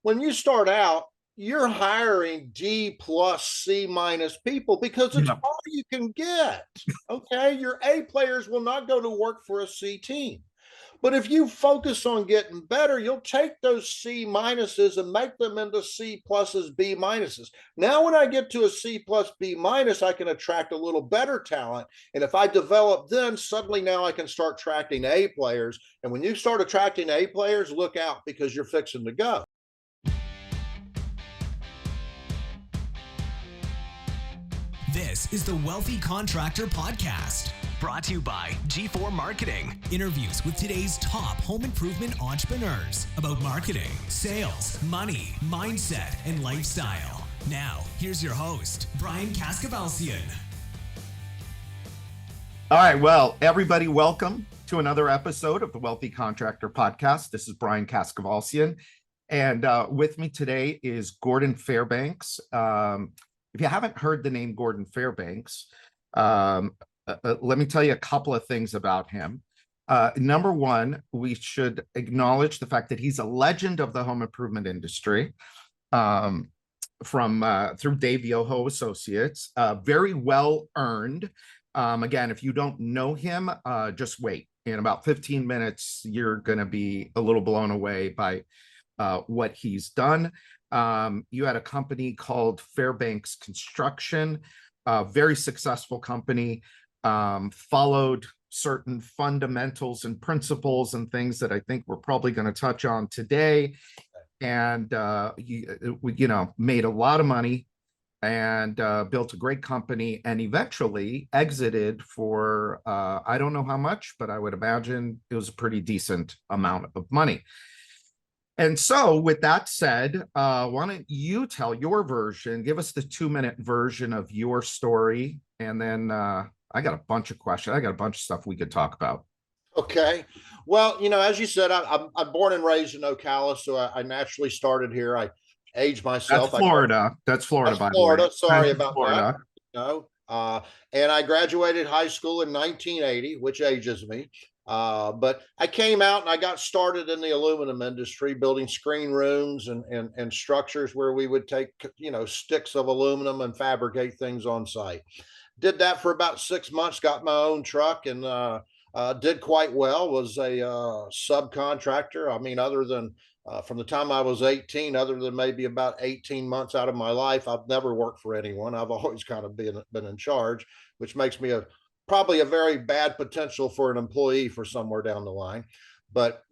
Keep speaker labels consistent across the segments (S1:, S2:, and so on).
S1: when you start out, you're hiring D plus C minus people because it's
S2: Yeah.
S1: all you can get. Okay. Your A players will not go to work for a C team. But if you focus on getting better, you'll take those C minuses and make them into C pluses, B minuses. Now, when I get to a C plus B minus, I can attract a little better talent. And if I develop, then suddenly now I can start attracting A players. And when you start attracting A players, look out because you're fixing to go.
S3: This is the Wealthy Contractor Podcast, brought to you by G4 Marketing. Interviews with today's top home improvement entrepreneurs about marketing, sales, money, mindset, and lifestyle. Now, here's your host, Brian Kaskavalcian.
S2: All right. Well, everybody, welcome to another episode of the Wealthy Contractor Podcast. This is Brian Kaskavalcian. And with me today is Gordon Fairbanks. If you haven't heard the name Gordon Fairbanks, let me tell you a couple of things about him. Number one, we should acknowledge the fact that he's a legend of the home improvement industry through Dave Yoho Associates. Very well earned. Again, if you don't know him, just wait. In about 15 minutes, you're going to be a little blown away by what he's done. You had a company called Fairbanks Construction, a very successful company, followed certain fundamentals and principles and things that I think we're probably going to touch on today. And, made a lot of money and built a great company and eventually exited for, I don't know how much, but I would imagine it was a pretty decent amount of money. And so with that said, why don't you tell your version, give us the 2-minute version of your story. And then I got a bunch of questions. I got a bunch of stuff we could talk about.
S1: Okay. Well, as you said, I'm born and raised in Ocala, so I naturally started here. I aged myself.
S2: That's Florida. That's Florida, by the way.
S1: Florida. Sorry
S2: That's
S1: about
S2: Florida.
S1: that. And I graduated high school in 1980, which ages me. But I came out and I got started in the aluminum industry, building screen rooms and structures where we would take, sticks of aluminum and fabricate things on site. Did that for about 6 months, got my own truck and did quite well, was a subcontractor. I mean, other than from the time I was 18, other than maybe about 18 months out of my life, I've never worked for anyone. I've always kind of been in charge, which makes me probably a very bad potential for an employee for somewhere down the line. But,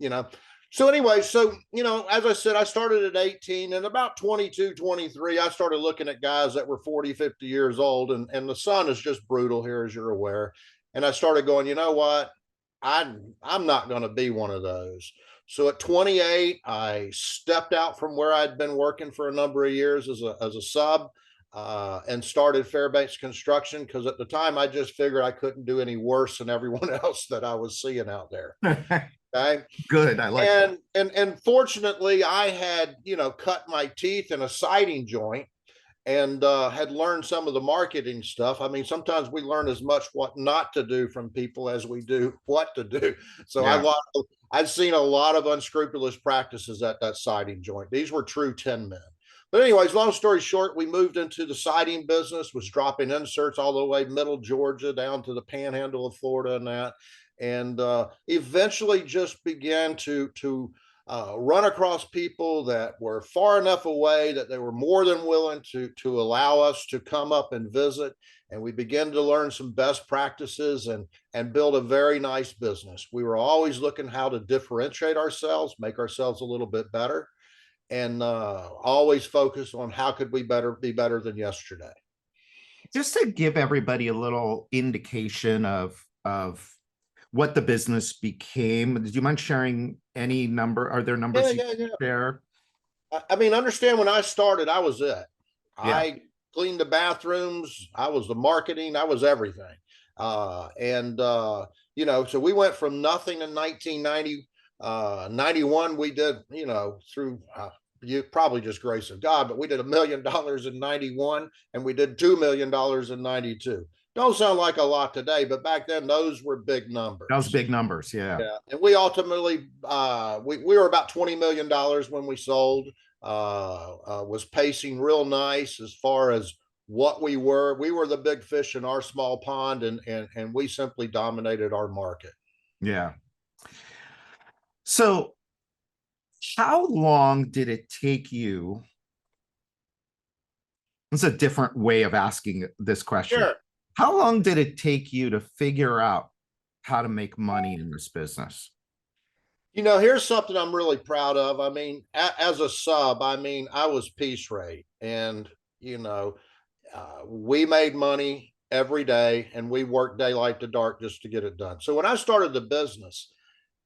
S1: so anyway, as I said, I started at 18 and about 22, 23, I started looking at guys that were 40, 50 years old and the sun is just brutal here, as you're aware. And I started going, you know what? I'm not going to be one of those. So at 28, I stepped out from where I'd been working for a number of years as a sub. And started Fairbanks Construction because at the time I just figured I couldn't do any worse than everyone else that I was seeing out there. Okay.
S2: Good. I like that.
S1: And fortunately I had, cut my teeth in a siding joint and had learned some of the marketing stuff. I mean, sometimes we learn as much what not to do from people as we do what to do. So yeah. I've seen a lot of unscrupulous practices at that siding joint. These were true 10 men. But anyways, long story short, we moved into the siding business, was dropping inserts all the way middle Georgia down to the panhandle of Florida and that, and eventually just began to run across people that were far enough away that they were more than willing to allow us to come up and visit. And we began to learn some best practices and build a very nice business. We were always looking how to differentiate ourselves, make ourselves a little bit better. And always focus on how could we be better than yesterday.
S2: Just to give everybody a little indication of what the business became, do you mind sharing any number? Are there numbers you can share?
S1: I mean, understand when I started, I was it.
S2: Yeah.
S1: I cleaned the bathrooms. I was the marketing. I was everything. So we went from nothing in 1990. 91 we did, through you probably just grace of God, but we did $1 million in 91 and we did $2 million in 92. Don't sound like a lot today, but back then those were big numbers.
S2: Those big numbers, yeah.
S1: And we ultimately we were about $20 million when we sold. was pacing real nice as far as what we were. We were the big fish in our small pond, and we simply dominated our market.
S2: Yeah. So how long did it take you? It's a different way of asking this question.
S1: Sure.
S2: How long did it take you to figure out how to make money in this business?
S1: Here's something I'm really proud of. I mean, as a sub, I mean, I was piece rate, and we made money every day, and we worked daylight to dark just to get it done. So when I started the business,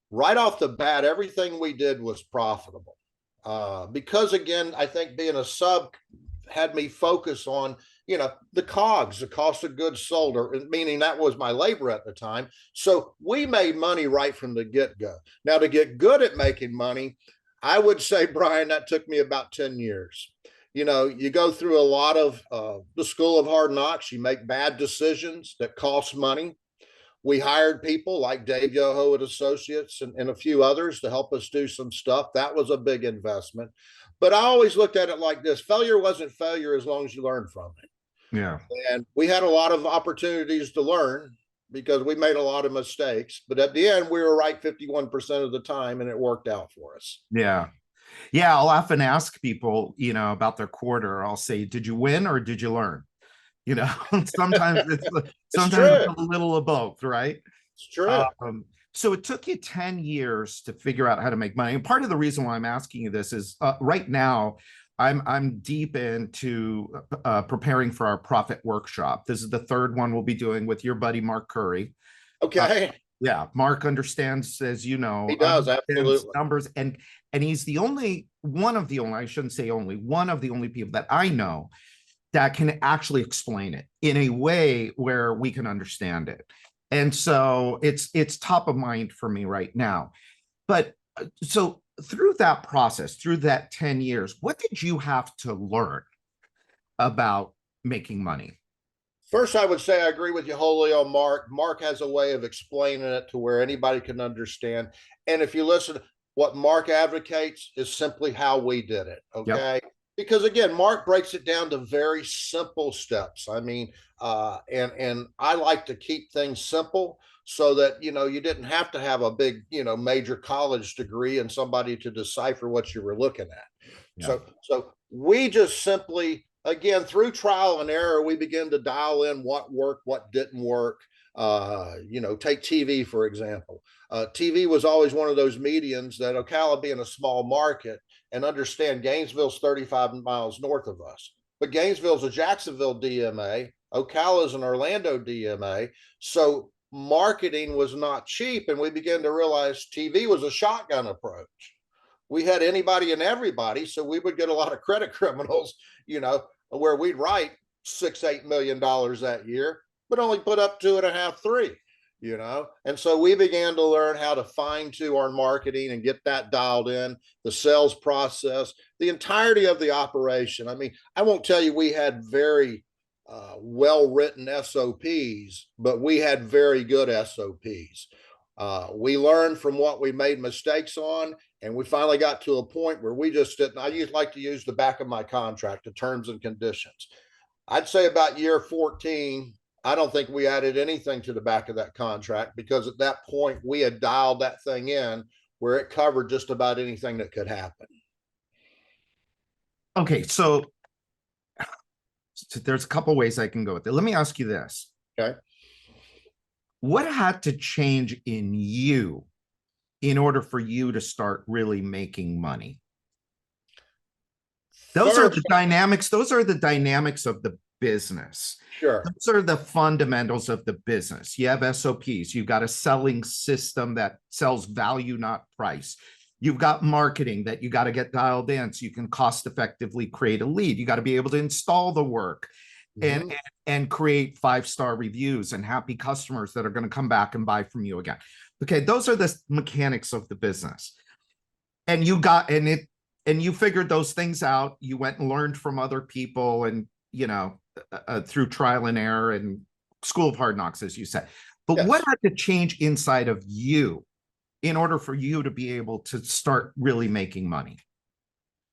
S1: right off the bat, everything we did was profitable. Because again, I think being a sub had me focus on, the COGS, the cost of goods sold, or meaning that was my labor at the time. So we made money right from the get-go. Now, to get good at making money, I would say, Brian, that took me about 10 years. You go through a lot of the school of hard knocks. You make bad decisions that cost money. We hired people like Dave Yoho at Associates and a few others to help us do some stuff. That was a big investment. But I always looked at it like this: failure wasn't failure as long as you learned from it.
S2: Yeah.
S1: And we had a lot of opportunities to learn because we made a lot of mistakes. But at the end, we were right 51% of the time, and it worked out for us.
S2: Yeah. Yeah. I'll often ask people, about their quarter. I'll say, did you win or did you learn? Sometimes sometimes it's a little of both, right?
S1: It's true.
S2: So it took you 10 years to figure out how to make money. And part of the reason why I'm asking you this is right now I'm deep into preparing for our profit workshop. This is the third one we'll be doing with your buddy Mark Curry.
S1: Okay.
S2: Yeah, Mark understands, as you know,
S1: he does, absolutely,
S2: numbers, and he's the only one of the only, I shouldn't say only, one of the only people that I know that can actually explain it in a way where we can understand it. And so it's top of mind for me right now. But so through that process, through that 10 years, what did you have to learn about making money?
S1: First, I would say I agree with you wholly on Mark. Mark has a way of explaining it to where anybody can understand. And if you listen, what Mark advocates is simply how we did it. Okay. Yep. Because again, Mark breaks it down to very simple steps. I mean, and I like to keep things simple so that, you didn't have to have a big, major college degree and somebody to decipher what you were looking at. Yeah. So we just simply, again, through trial and error, we begin to dial in what worked, what didn't work. Take TV, for example. TV was always one of those mediums that Ocala being a small market, and understand Gainesville's 35 miles north of us, but Gainesville's a Jacksonville DMA, Ocala's an Orlando DMA. So marketing was not cheap. And we began to realize TV was a shotgun approach. We had anybody and everybody. So we would get a lot of credit criminals, where we'd write $6-8 million that year, but only put up 2.5, 3. And so we began to learn how to fine tune our marketing and get that dialed in, the sales process, the entirety of the operation. I mean, I won't tell you we had very well-written SOPs, but we had very good SOPs. We learned from what we made mistakes on, and we finally got to a point where we just didn't. I used like to use the back of my contract, the terms and conditions. I'd say about year 14, I don't think we added anything to the back of that contract, because at that point we had dialed that thing in where it covered just about anything that could happen.
S2: Okay, so there's a couple ways I can go with it. Let me ask you this.
S1: Okay.
S2: What had to change in you in order for you to start really making money? Those are the dynamics. Those are the dynamics of the business.
S1: Sure.
S2: Those are the fundamentals of the business. You have SOPs. You've got a selling system that sells value, not price. You've got marketing that you got to get dialed in so you can cost effectively create a lead. You got to be able to install the work and create 5-star reviews and happy customers that are going to come back and buy from you again. Okay, those are the mechanics of the business. And you got and you figured those things out. You went and learned from other people, and through trial and error and school of hard knocks, as you said. But yes, what had to change inside of you in order for you to be able to start really making money?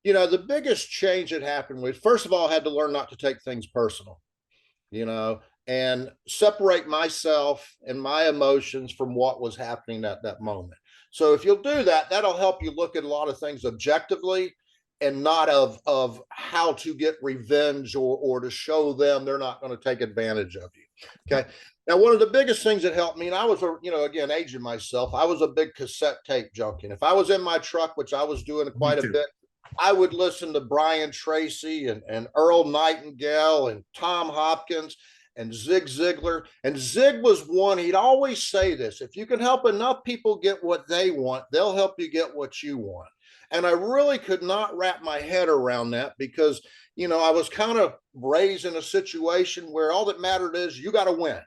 S1: The biggest change that happened was, first of all, I had to learn not to take things personal, you know, and separate myself and my emotions from what was happening at that moment. So if you'll do that, that'll help you look at a lot of things objectively and not of how to get revenge or to show them they're not going to take advantage of you. Okay. Now, one of the biggest things that helped me, and I was, again, aging myself, I was a big cassette tape junkie. And if I was in my truck, which I was doing
S2: Me
S1: quite a
S2: too.
S1: bit, I would listen to Brian Tracy and Earl Nightingale and Tom Hopkins and Zig Ziglar. And Zig was one, he'd always say this: if you can help enough people get what they want, they'll help you get what you want. And I really could not wrap my head around that because, I was kind of raised in a situation where all that mattered is you got to win.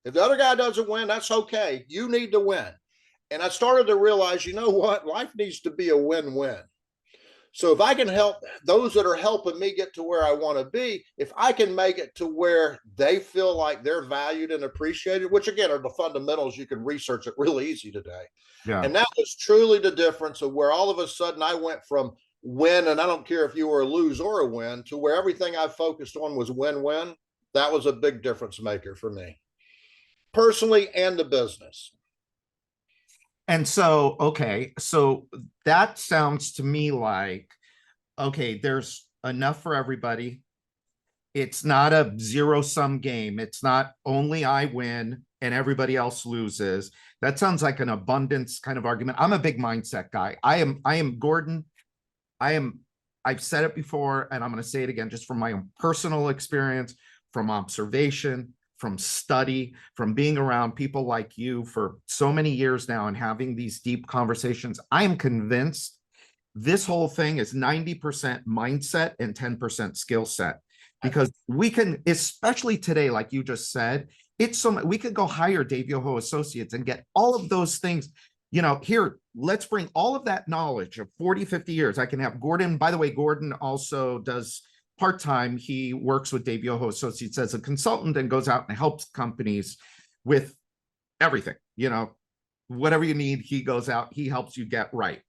S1: If the other guy doesn't win, that's okay. You need to win. And I started to realize, you know what? Life needs to be a win-win. So if I can help those that are helping me get to where I want to be, if I can make it to where they feel like they're valued and appreciated, which again are the fundamentals, you can research it really easy today.
S2: Yeah.
S1: And that was truly the difference of where all of a sudden I went from win, and I don't care if you were a lose or a win, to where everything I focused on was win-win. That was a big difference maker for me, personally and the business.
S2: And so, okay, so that sounds to me like, okay, there's enough for everybody. It's not a zero-sum game. It's not only I win and everybody else loses. That sounds like an abundance kind of argument. I'm a big mindset guy. I am Gordon. I've said it before, and I'm going to say it again, just from my own personal experience, from observation, from study, from being around people like you for so many years now and having these deep conversations. I am convinced this whole thing is 90% mindset and 10% skill set, because we can, especially today, like you just said, it's so we could go hire Dave Yoho Associates and get all of those things. Here, let's bring all of that knowledge of 40, 50 years. I can have Gordon. By the way, Gordon also does part-time. He works with Dave Yoho Associates as a consultant and goes out and helps companies with everything. Whatever you need, he goes out, he helps you get right.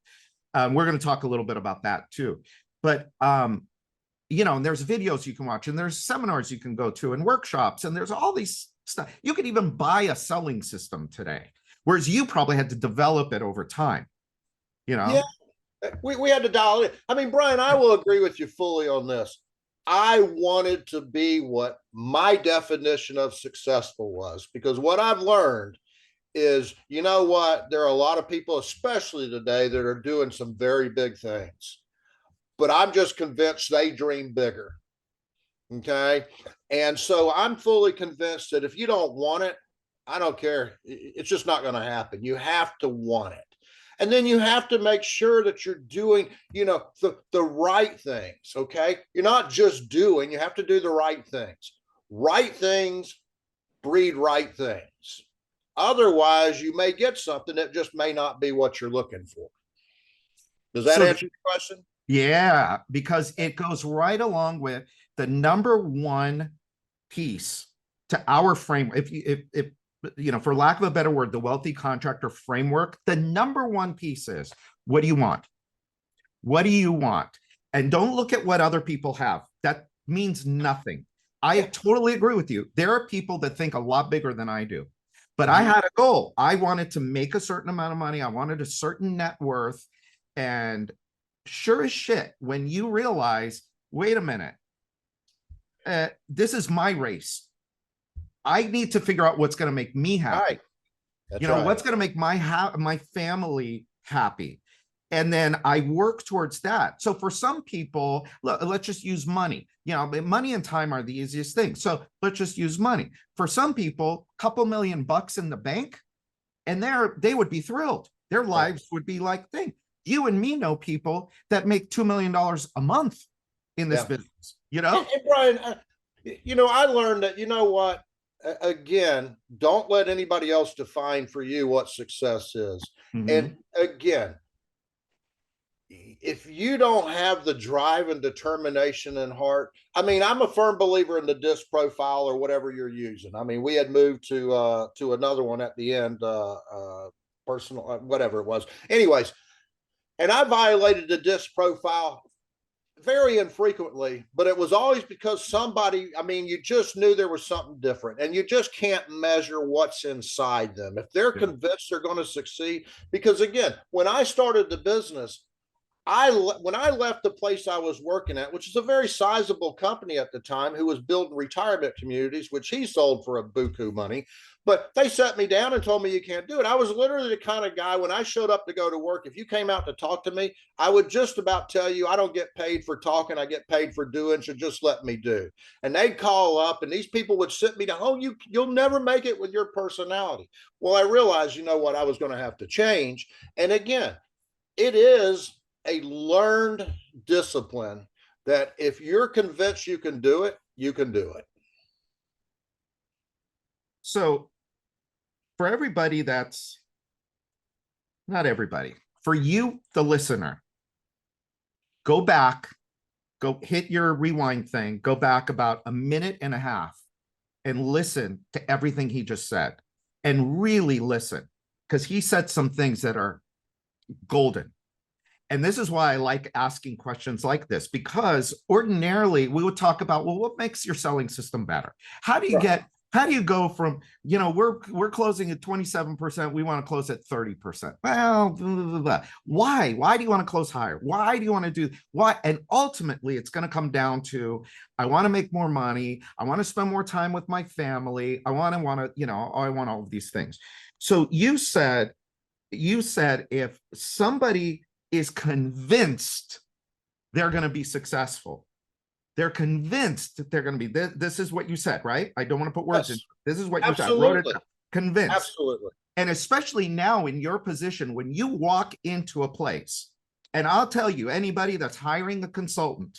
S2: We're going to talk a little bit about that too. But, and there's videos you can watch, and there's seminars you can go to, and workshops, and there's all these stuff. You can even buy a selling system today, whereas you probably had to develop it over time.
S1: Yeah, we had to dial it in. I mean, Brian, I will agree with you fully on this. I wanted to be what my definition of successful was, because what I've learned is, there are a lot of people, especially today, that are doing some very big things, but I'm just convinced they dream bigger. Okay. And so I'm fully convinced that if you don't want it, I don't care. It's just not going to happen. You have to want it. And then you have to make sure that you're doing, the right things. Okay. You're not just doing, you have to do the right things. Right things breed right things. Otherwise, you may get something that just may not be what you're looking for. Does that answer your question?
S2: Yeah, because it goes right along with the number one piece to our framework. If for lack of a better word, the wealthy contractor framework, the number one piece is, what do you want? What do you want? And don't look at what other people have. That means nothing. I totally agree with you. There are people that think a lot bigger than I do, but I had a goal. I wanted to make a certain amount of money. I wanted a certain net worth. And sure as shit, when you realize, wait a minute, this is my race. I need to figure out what's going to make me happy.
S1: Right.
S2: What's going to make my family happy. And then I work towards that. So for some people, let's just use money. Money and time are the easiest thing. So let's just use money. For some people, a couple $1,000,000 in the bank, and they would be thrilled. Their lives would be like, thing. You and me know people that make $2 million a month in this business.
S1: And Brian, I learned that, again, don't let anybody else define for you what success is. Mm-hmm. And again, if you don't have the drive and determination and heart, I mean, I'm a firm believer in the disc profile or whatever you're using. I mean, we had moved to another one at the end, personal, whatever it was. Anyways, and I violated the disc profile very infrequently, but it was always because somebody, I mean, you just knew there was something different, and you just can't measure what's inside them. If they're
S2: Yeah.
S1: convinced they're going to succeed, because again, when I started the business, when I left the place I was working at, which is a very sizable company at the time, who was building retirement communities, which he sold for a buku money, but they set me down and told me you can't do it. I was literally the kind of guy, when I showed up to go to work, if you came out to talk to me, I would just about tell you, I don't get paid for talking, I get paid for doing, so just let me do. And they'd call up, and these people would sit me down. Oh, you'll never make it with your personality. Well, I realized, you know what, I was going to have to change. And again, it is a learned discipline that if you're convinced you can do it, you can do it.
S2: So for everybody that's not everybody, for you, the listener, go back, go hit your rewind thing, go back about a minute and a half and listen to everything he just said, and really listen, because he said some things that are golden. And this is why I like asking questions like this, because ordinarily we would talk about, well, what makes your selling system better? How do you go from, we're closing at 27%, we want to close at 30%. Well, blah, blah, blah. Why do you want to close higher? Why do you want to do why? And ultimately it's going to come down to, I want to make more money. I want to spend more time with my family. I want, I want all of these things. So you said if somebody is convinced they're going to be successful, they're convinced that they're going to be, this is what you said, right? I don't want to put words in. This is what you said. I wrote it down. Convinced.
S1: Absolutely.
S2: And especially now in your position, when you walk into a place, and I'll tell you, anybody that's hiring a consultant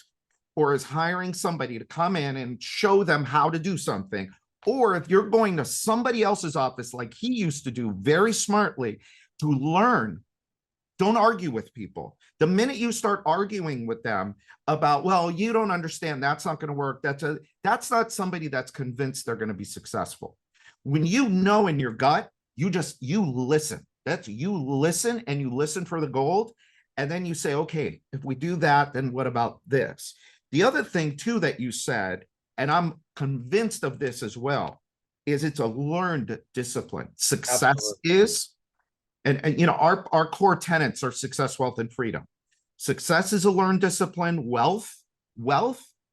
S2: or is hiring somebody to come in and show them how to do something, or if you're going to somebody else's office like he used to do very smartly to learn, don't argue with people. The minute you start arguing with them about, well, you don't understand, that's not going to work, that's not somebody that's convinced they're going to be successful. When you know in your gut, you listen. You listen, and you listen for the gold. And then you say, okay, if we do that, then what about this? The other thing too that you said, and I'm convinced of this as well, is it's a learned discipline. Success Absolutely. Is, and our core tenets are success, wealth, and freedom. Success is a learned discipline. Wealth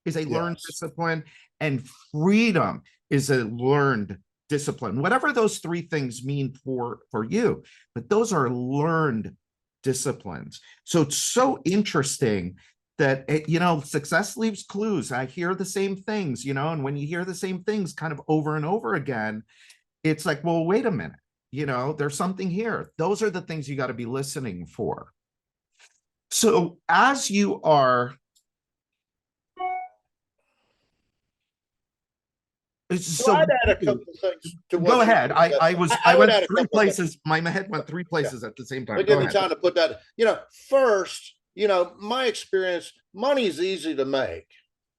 S2: is a learned discipline, and freedom is a learned discipline. Whatever those three things mean for you, but those are learned disciplines. So it's so interesting that success leaves clues. I hear the same things, and when you hear the same things kind of over and over again, it's like, well, wait a minute. There's something here. Those are the things you got to be listening for. So as you are,
S1: I'd add a couple things to what
S2: go ahead. I went three places. My head went three places at the same time.
S1: Give me time to put that. First, my experience, money's easy to make.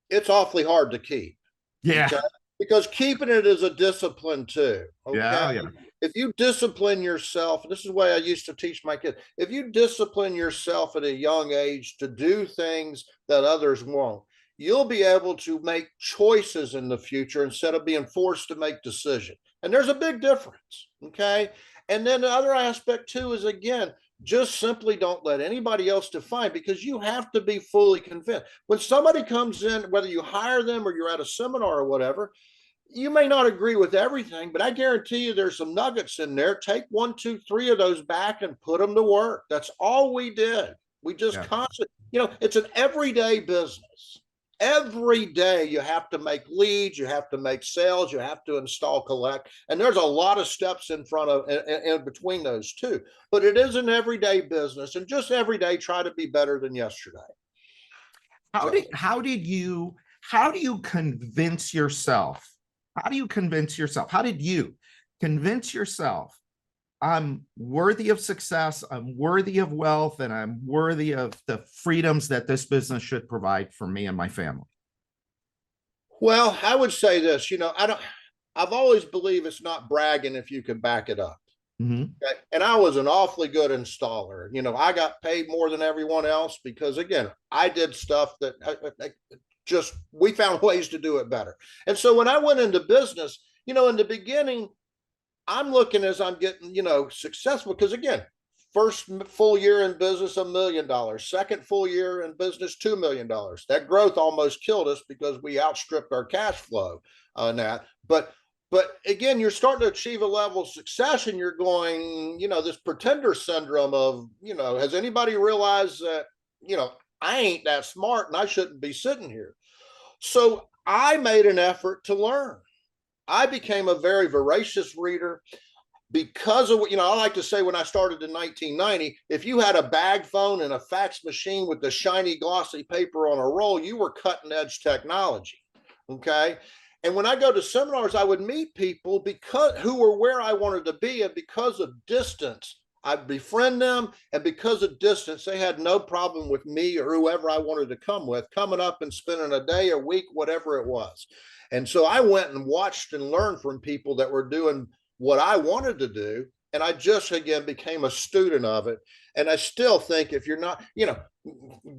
S1: It's awfully hard to keep.
S2: Yeah.
S1: Okay? Because keeping it is a discipline too. Okay?
S2: Yeah.
S1: If you discipline yourself, this is the way I used to teach my kids. If you discipline yourself at a young age to do things that others won't, you'll be able to make choices in the future instead of being forced to make decisions. And there's a big difference. Okay. And then the other aspect too is, again, just simply don't let anybody else define, because you have to be fully convinced. When somebody comes in, whether you hire them or you're at a seminar or whatever, you may not agree with everything, but I guarantee you there's some nuggets in there. Take 1, 2, 3 of those back and put them to work. That's all we did. We just constantly, it's an everyday business. Every day you have to make leads, you have to make sales, you have to install, collect, and there's a lot of steps in between those two. But it is an everyday business, and just every day try to be better than yesterday.
S2: How do you convince yourself? How did you convince yourself, I'm worthy of success, I'm worthy of wealth, and I'm worthy of the freedoms that this business should provide for me and my family?
S1: Well, I would say this, I've always believed it's not bragging if you can back it up.
S2: Mhm.
S1: Okay? And I was an awfully good installer. I got paid more than everyone else because, again, I did stuff that just we found ways to do it better. And so when I went into business, in the beginning, I'm looking as I'm getting, successful because, again, first full year in business, $1 million. Second full year in business, $2 million. That growth almost killed us because we outstripped our cash flow on that. But again, you're starting to achieve a level of success, and you're going, this pretender syndrome of, has anybody realized that, I ain't that smart and I shouldn't be sitting here. So I made an effort to learn. I became a very voracious reader because of what, I like to say when I started in 1990, if you had a bag phone and a fax machine with the shiny glossy paper on a roll, you were cutting edge technology. Okay. And when I go to seminars, I would meet people who were where I wanted to be. And because of distance, I'd befriend them. And because of distance, they had no problem with me or whoever I wanted to come with, coming up and spending a day, a week, whatever it was. And so I went and watched and learned from people that were doing what I wanted to do. And I just, again, became a student of it. And I still think if you're not,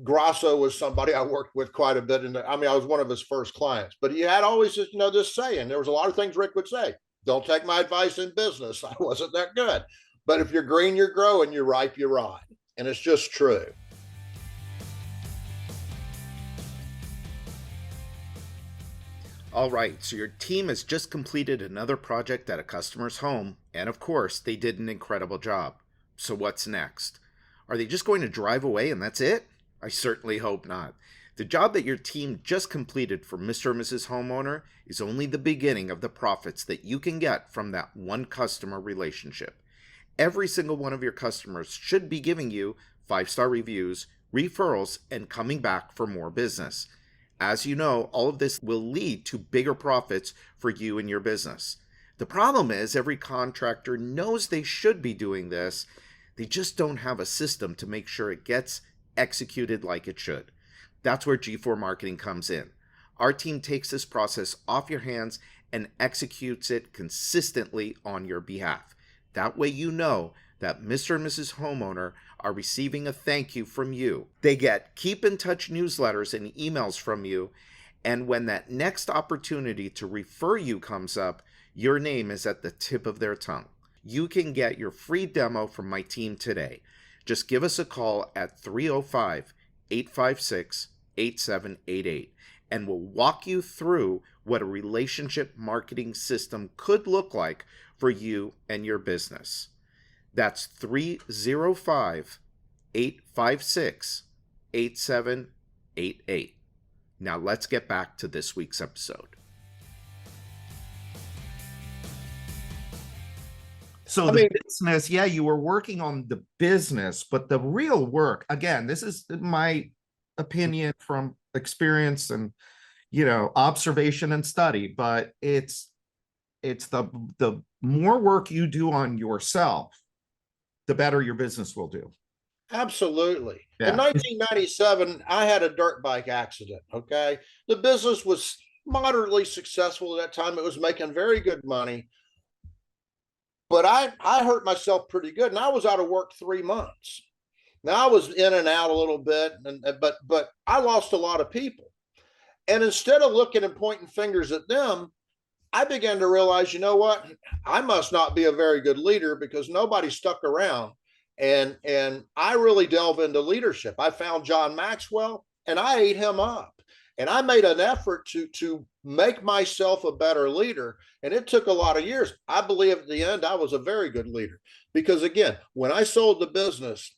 S1: Grasso was somebody I worked with quite a bit. And I was one of his first clients, but he had always, this saying, there was a lot of things Rick would say, don't take my advice in business. I wasn't that good, but if you're green, you're growing, you're ripe, you're rot. And it's just true.
S4: All right, so your team has just completed another project at a customer's home, and of course, they did an incredible job. So what's next? Are they just going to drive away and that's it? I certainly hope not. The job that your team just completed for Mr. or Mrs. Homeowner is only the beginning of the profits that you can get from that one customer relationship. Every single one of your customers should be giving you 5-star reviews, referrals, and coming back for more business. As you know, all of this will lead to bigger profits for you and your business. The problem is every contractor knows they should be doing this. They just don't have a system to make sure it gets executed like it should. That's where G4 Marketing comes in. Our team takes this process off your hands and executes it consistently on your behalf. That way you know that Mr. and Mrs. Homeowner are receiving a thank you from you. They get keep in touch newsletters and emails from you, and when that next opportunity to refer you comes up, your name is at the tip of their tongue. You can get your free demo from my team today. Just give us a call at 305-856-8788, and we'll walk you through what a relationship marketing system could look like for you and your business. That's 305-856-8788. Now let's get back to this week's episode.
S2: So business, yeah, you were working on the business, but the real work, again, this is my opinion from experience and, observation and study, but it's the more work you do on yourself, the better your business will do.
S1: Absolutely.
S2: Yeah.
S1: In 1997, I had a dirt bike accident. Okay. The business was moderately successful at that time. It was making very good money, but I hurt myself pretty good. And I was out of work 3 months. Now I was in and out a little bit, but I lost a lot of people. And instead of looking and pointing fingers at them, I began to realize, what? I must not be a very good leader because nobody stuck around. And I really delve into leadership. I found John Maxwell and I ate him up. And I made an effort to make myself a better leader. And it took a lot of years. I believe at the end, I was a very good leader because, again, when I sold the business,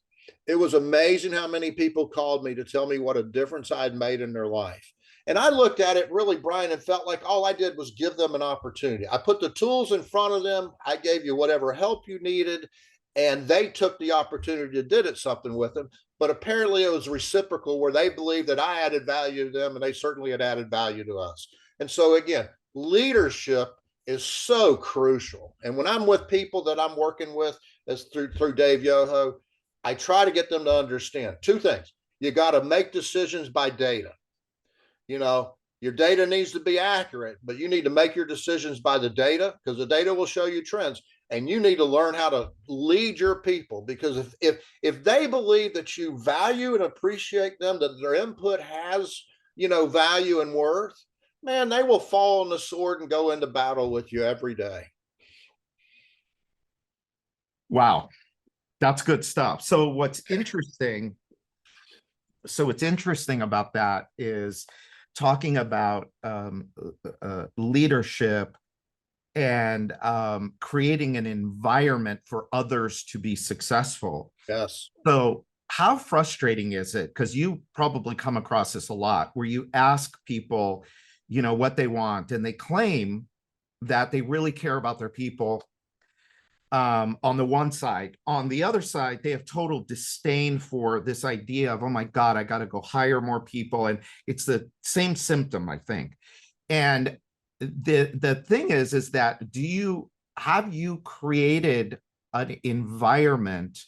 S1: it was amazing how many people called me to tell me what a difference I'd made in their life. And I looked at it really, Brian, and felt like all I did was give them an opportunity. I put the tools in front of them. I gave you whatever help you needed, and they took the opportunity to did it something with them. But apparently it was reciprocal where they believed that I added value to them, and they certainly had added value to us. And so, again, leadership is so crucial. And when I'm with people that I'm working with, as through Dave Yoho, I try to get them to understand 2 things. You got to make decisions by data. Your data needs to be accurate, but you need to make your decisions by the data because the data will show you trends. and you need to learn how to lead your people, because if they believe that you value and appreciate them, that their input has, value and worth, man, they will fall on the sword and go into battle with you every day.
S2: Wow, that's good stuff. So what's interesting about that is talking about leadership and creating an environment for others to be successful.
S1: Yes.
S2: So how frustrating is it? Because you probably come across this a lot, where you ask people, what they want, and they claim that they really care about their people. On the one side, on the other side, they have total disdain for this idea of, oh my God, I got to go hire more people. And it's the same symptom, I think. And the thing is that have you created an environment,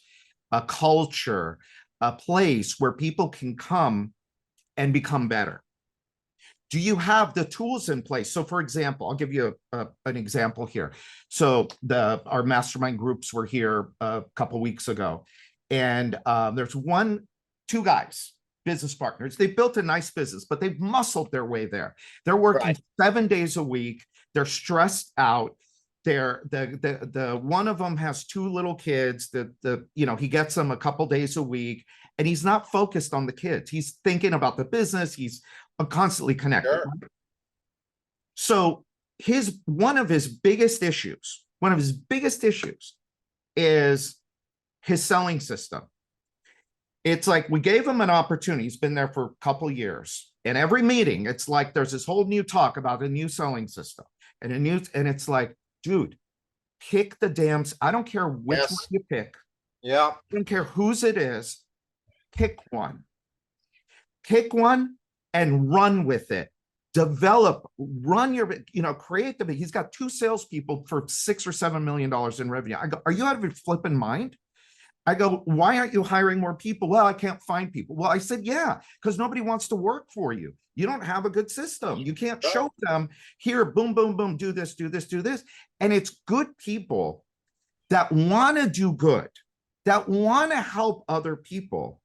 S2: a culture, a place where people can come and become better? Do you have the tools in place? So for example, I'll give you an example here. So our mastermind groups were here a couple weeks ago, and there's two guys, business partners. They built a nice business, but they've muscled their way there. They're working 7 days a week. They're stressed out. The one of them has 2 little kids that he gets them a couple days a week, and he's not focused on the kids. He's thinking about the business. He's constantly connected.
S1: Sure.
S2: So one of his biggest issues is his selling system. It's like, we gave him an opportunity. He's been there for a couple of years, and every meeting, it's like there's this whole new talk about a new selling system and it's like, dude, pick the damn. I don't care which one you pick.
S1: Yeah.
S2: I don't care whose it is. Pick one and run with it. Develop, create he's got 2 salespeople for $6 or $7 million in revenue. I go, are you out of your flipping mind? I go, why aren't you hiring more people? Well, I can't find people. Well, I said, yeah, because nobody wants to work for you. You don't have a good system. You can't show them, here, boom, boom, boom, do this, do this, do this. And it's good people that want to do good, that want to help other people.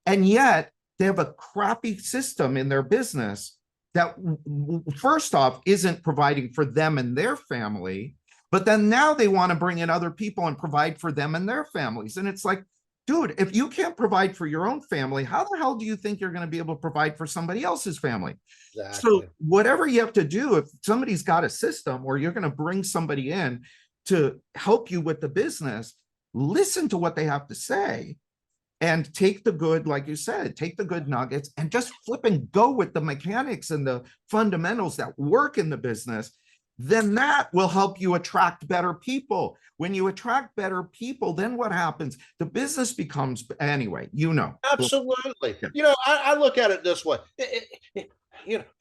S2: And yet they have a crappy system in their business that, first off, isn't providing for them and their family. But then now they want to bring in other people and provide for them and their families. And it's like, dude, if you can't provide for your own family, how the hell do you think you're going to be able to provide for somebody else's family? Exactly. So whatever you have to do, if somebody's got a system or you're going to bring somebody in to help you with the business, listen to what they have to say and take the good, like you said, take the good nuggets and just flip and go with the mechanics and the fundamentals that work in the business. Then that will help you attract better people. When you attract better people, then what happens? The business becomes, anyway,
S1: Absolutely. I look at it this way.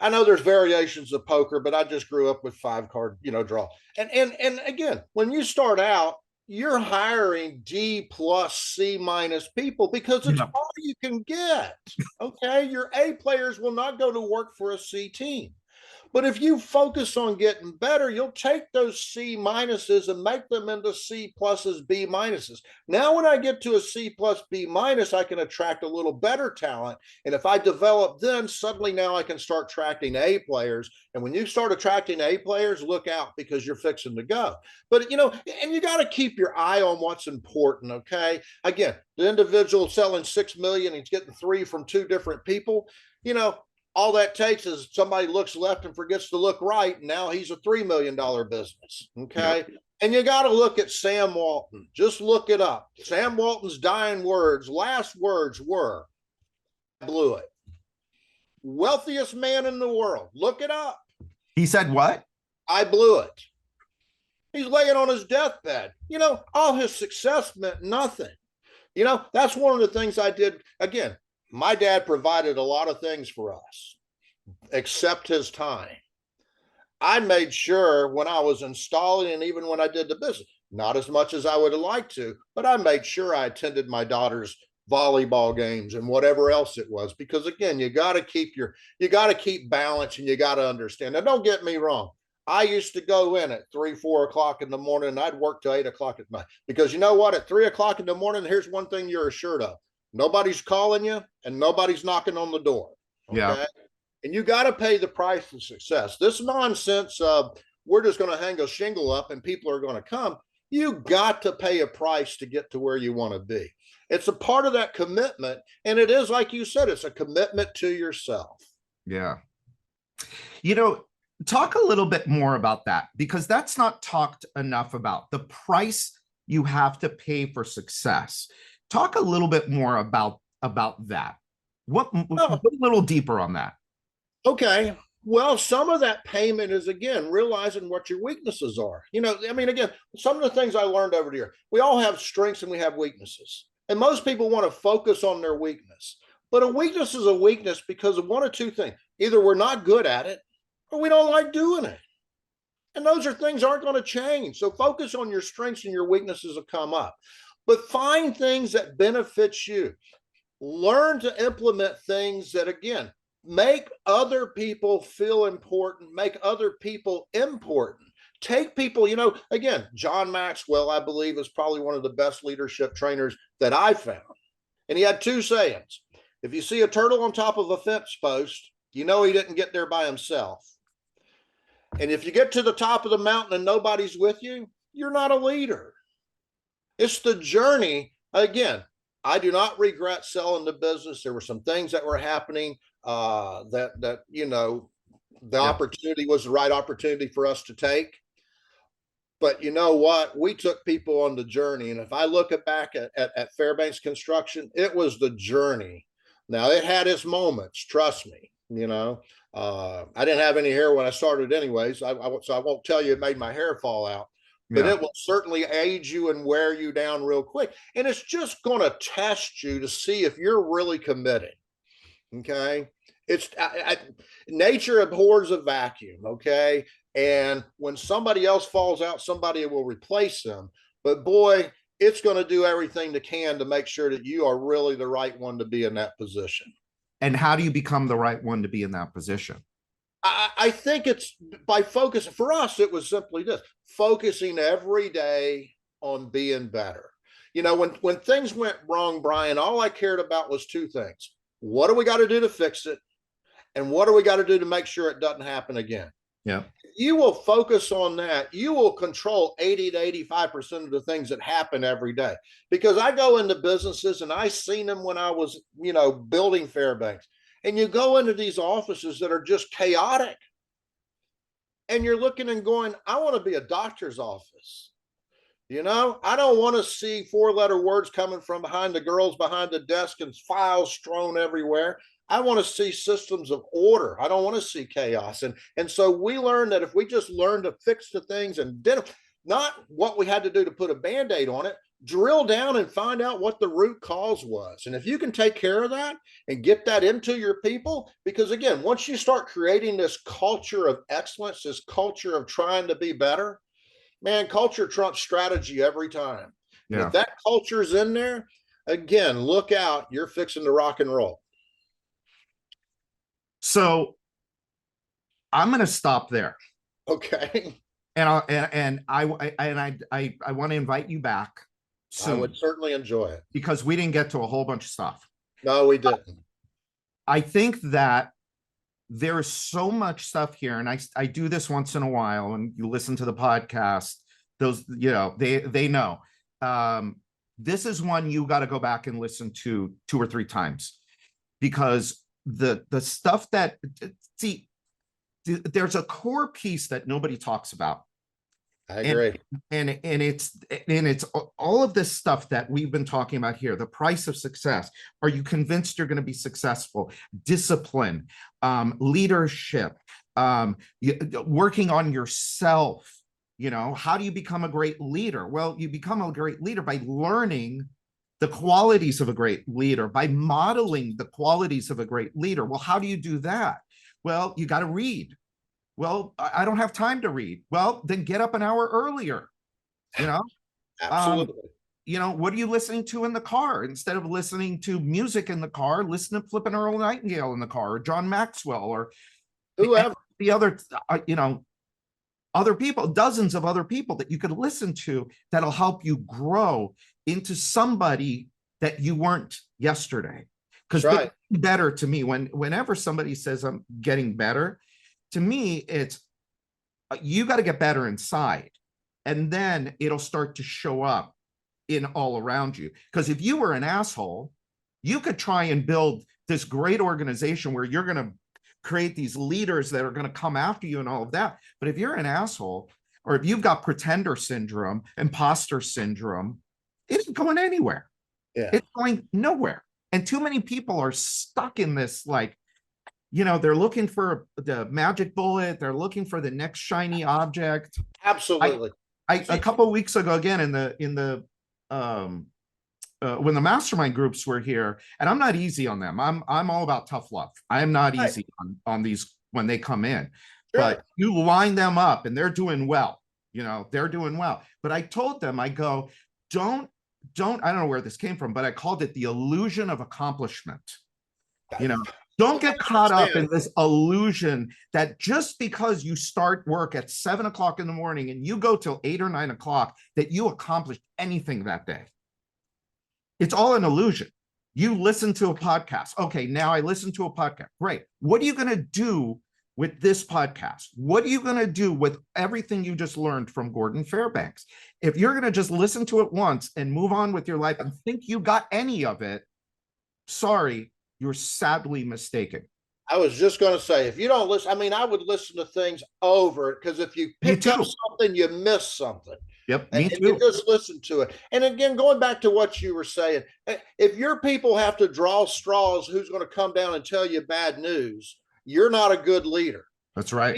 S1: I know there's variations of poker, but I just grew up with 5-card, draw. And again, when you start out, you're hiring D+, C- people because it's all you can get. Okay. Your A players will not go to work for a C team. But if you focus on getting better, you'll take those C- and make them into C+, B-. Now, when I get to a C+, B-, I can attract a little better talent. And if I develop then, suddenly now I can start attracting A players. And when you start attracting A players, look out, because you're fixing to go. But, and you got to keep your eye on what's important, okay? Again, the individual selling 6 million, he's getting 3 from 2 different people, all that takes is somebody looks left and forgets to look right, and now he's a $3 million business. Okay. Yep. And you got to look at Sam Walton. Just look it up. Sam Walton's last words were, I blew it. Wealthiest man in the world. Look it up.
S2: He said what?
S1: I blew it. He's laying on his deathbed. All his success meant nothing. That's one of the things I did. Again, my dad provided a lot of things for us, except his time. I made sure when I was installing, and even when I did the business, not as much as I would have liked to, but I made sure I attended my daughter's volleyball games and whatever else it was, because again, you got to keep balance, and you got to understand. Now, don't get me wrong. I used to go in at 3, 4 o'clock in the morning, and I'd work till 8 o'clock at night. Because you know what? At 3 o'clock in the morning, here's one thing you're assured of: nobody's calling you and nobody's knocking on the door.
S2: Yeah.
S1: Okay. And you got to pay the price of success. This nonsense of we're just going to hang a shingle up and people are going to come. You got to pay a price to get to where you want to be. It's a part of that commitment. And it is, like you said, it's a commitment to yourself.
S2: Yeah. You know, talk a little bit more about that, because that's not talked enough about, the price you have to pay for success. Talk a little bit more about that. Go a little deeper on that.
S1: Okay. Well, some of that payment is, again, realizing what your weaknesses are. You know, I mean, again, some of the things I learned over the year, we all have strengths and we have weaknesses. And most people want to focus on their weakness. But a weakness is a weakness because of one or two things. Either we're not good at it or we don't like doing it. And those are things aren't going to change. So focus on your strengths and your weaknesses will come up. But find things that benefit you. Learn to implement things that, again, make other people feel important, make other people important. Take people, you know, again, John Maxwell, I believe, is probably one of the best leadership trainers that I found. And he had two sayings. If you see a turtle on top of a fence post, you know he didn't get there by himself. And if you get to the top of the mountain and nobody's with you, you're not a leader. It's the journey. Again, I do not regret selling the business. There were some things that were happening that you know, the opportunity was the right opportunity for us to take. But you know what? We took people on the journey. And if I look back at Fairbanks Construction, it was the journey. Now, it had its moments, trust me. You know, I didn't have any hair when I started anyways. So I won't tell you it made my hair fall out. But it will certainly age you and wear you down real quick. And it's just going to test you to see if you're really committed. Okay. It's nature abhors a vacuum. Okay. And when somebody else falls out, somebody will replace them. But boy, it's going to do everything it can to make sure that you are really the right one to be in that position.
S2: And how do you become the right one to be in that position?
S1: I think it's by focusing. For us, it was simply this: focusing every day on being better. You know, when things went wrong, Brian, all I cared about was two things. What do we got to do to fix it? And what do we got to do to make sure it doesn't happen again?
S2: Yeah.
S1: You will focus on that. You will control 80 to 85% of the things that happen every day. Because I go into businesses and I seen them when I was, you know, building Fairbanks. And you go into these offices that are just chaotic. And you're looking and going, I want to be a doctor's office. You know, I don't want to see 4-letter words coming from behind the girls behind the desk and files strewn everywhere. I want to see systems of order. I don't want to see chaos. And so we learned that if we just learn to fix the things and did not what we had to do to put a Band-Aid on it, drill down and find out what the root cause was. And if you can take care of that and get that into your people, because again, once you start creating this culture of excellence, this culture of trying to be better, man, culture trumps strategy every time. Yeah. If that culture's in there, again, look out, you're fixing to rock and roll.
S2: So I'm going to stop there.
S1: Okay.
S2: And I want to invite you back soon.
S1: I would certainly enjoy it.
S2: Because we didn't get to a whole bunch of stuff.
S1: No, we didn't.
S2: I think that there is so much stuff here, and I do this once in a while, and you listen to the podcast, those, you know, they know. This is one you got to go back and listen to 2 or 3 times, because the stuff that, see, there's a core piece that nobody talks about.
S1: I agree.
S2: And it's all of this stuff that we've been talking about here. The price of success. Are you convinced you're going to be successful? Discipline, leadership, working on yourself. You know, how do you become a great leader? Well, you become a great leader by learning the qualities of a great leader, by modeling the qualities of a great leader. Well, how do you do that? Well, you got to read. Well, I don't have time to read. Well, then get up an hour earlier, you know?
S1: Absolutely.
S2: You know, what are you listening to in the car? Instead of listening to music in the car, listen to Flippin' Earl Nightingale in the car, or John Maxwell, or
S1: whoever.
S2: The other, you know, other people, dozens of other people that you could listen to that'll help you grow into somebody that you weren't yesterday. Because
S1: That's right.
S2: better to me, whenever somebody says I'm getting better, to me, it's you got to get better inside, and then it'll start to show up in all around you. Because if you were an asshole, you could try and build this great organization where you're going to create these leaders that are going to come after you and all of that. But if you're an asshole, or if you've got pretender syndrome, imposter syndrome, it isn't going anywhere.
S1: Yeah.
S2: It's going nowhere. And too many people are stuck in this, like, they're looking for the magic bullet. They're looking for the next shiny object.
S1: Absolutely.
S2: A couple of weeks ago, again, when the mastermind groups were here, and I'm not easy on them. I'm all about tough love. I am not easy on these when they come in, but you line them up and they're doing well. They're doing well. But I told them, I go, don't, I don't know where this came from, but I called it the illusion of accomplishment. Don't get caught up in this illusion that just because you start work at 7 o'clock in the morning and you go till 8 or 9 o'clock, that you accomplished anything that day. It's all an illusion. You listen to a podcast. Okay, now I listen to a podcast. Great. What are you going to do with this podcast? What are you going to do with everything you just learned from Gordon Fairbanks? If you're going to just listen to it once and move on with your life and think you got any of it, sorry, you're sadly mistaken.
S1: I was just going to say, if you don't listen, I would listen to things over, because if you pick up something, you miss something.
S2: Yep,
S1: me too. You just listen to it. And again, going back to what you were saying, if your people have to draw straws, who's going to come down and tell you bad news, you're not a good leader.
S2: That's right.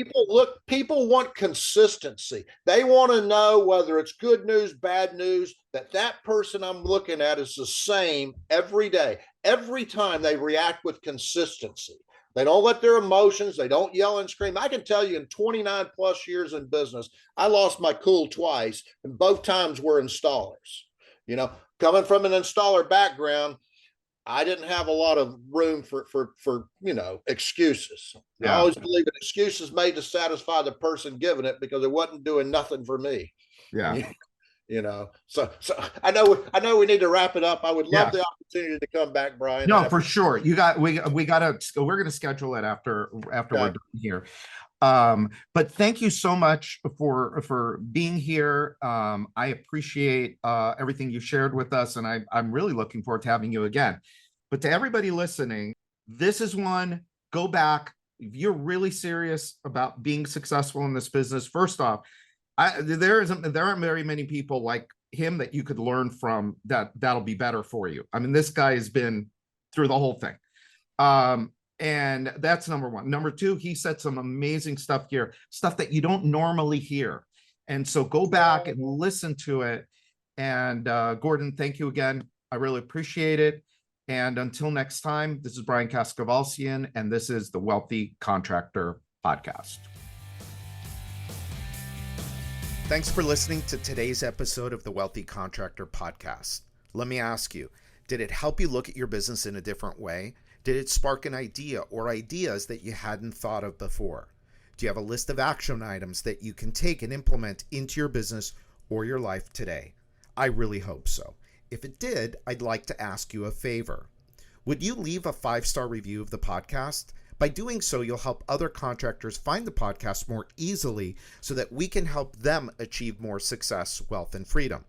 S1: People want consistency. They want to know whether it's good news, bad news, that person I'm looking at is the same every day. Every time they react with consistency. They don't let their emotions, they don't yell and scream. I can tell you, in 29 plus years in business, I lost my cool twice, and both times were installers. Coming from an installer background, I didn't have a lot of room for excuses. Yeah. I always believe an excuse is made to satisfy the person giving it, because it wasn't doing nothing for me.
S2: Yeah.
S1: So I know we need to wrap it up. I would love the opportunity to come back, Brian.
S2: No, for sure. We're going to schedule it after we're done here. But thank you so much for being here. I appreciate everything you shared with us, and I'm really looking forward to having you again. But to everybody listening, this is one, go back. If you're really serious about being successful in this business, first off, there aren't very many people like him that you could learn from that'll be better for you. This guy has been through the whole thing. And that's number one. Number two, he said some amazing stuff here, stuff that you don't normally hear. And so go back and listen to it. And Gordon, thank you again. I really appreciate it. And until next time, this is Brian Kaskavalcian, and this is the Wealthy Contractor Podcast.
S4: Thanks for listening to today's episode of the Wealthy Contractor Podcast. Let me ask you, did it help you look at your business in a different way? Did it spark an idea or ideas that you hadn't thought of before? Do you have a list of action items that you can take and implement into your business or your life today? I really hope so. If it did, I'd like to ask you a favor. Would you leave a 5-star review of the podcast? By doing so, you'll help other contractors find the podcast more easily so that we can help them achieve more success, wealth, and freedom.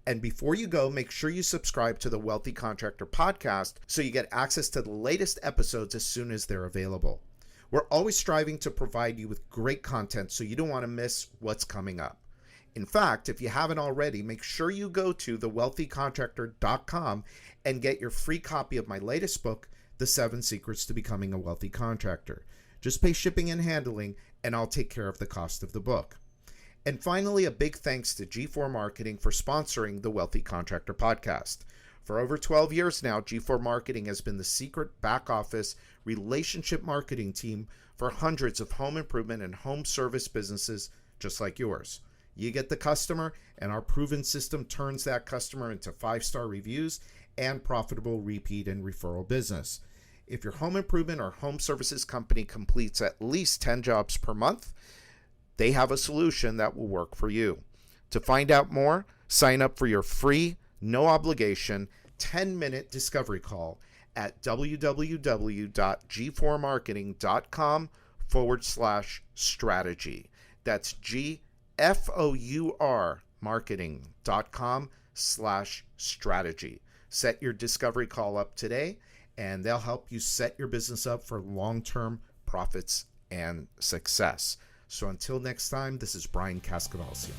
S4: And before you go, make sure you subscribe to the Wealthy Contractor Podcast so you get access to the latest episodes as soon as they're available. We're always striving to provide you with great content, so you don't want to miss what's coming up. In fact, if you haven't already, make sure you go to thewealthycontractor.com and get your free copy of my latest book, The 7 Secrets to Becoming a Wealthy Contractor. Just pay shipping and handling, and I'll take care of the cost of the book. And finally, a big thanks to G4 Marketing for sponsoring the Wealthy Contractor Podcast. For over 12 years now, G4 Marketing has been the secret back office relationship marketing team for hundreds of home improvement and home service businesses just like yours. You get the customer, and our proven system turns that customer into 5-star reviews and profitable repeat and referral business. If your home improvement or home services company completes at least 10 jobs per month, They have a solution that will work for you. To find out more, sign up for your free, no obligation, 10-minute discovery call at www.g4marketing.com/strategy. That's GFOUR marketing.com/strategy. Set your discovery call up today, and they'll help you set your business up for long-term profits and success. So until next time, this is Brian Cascavalcio.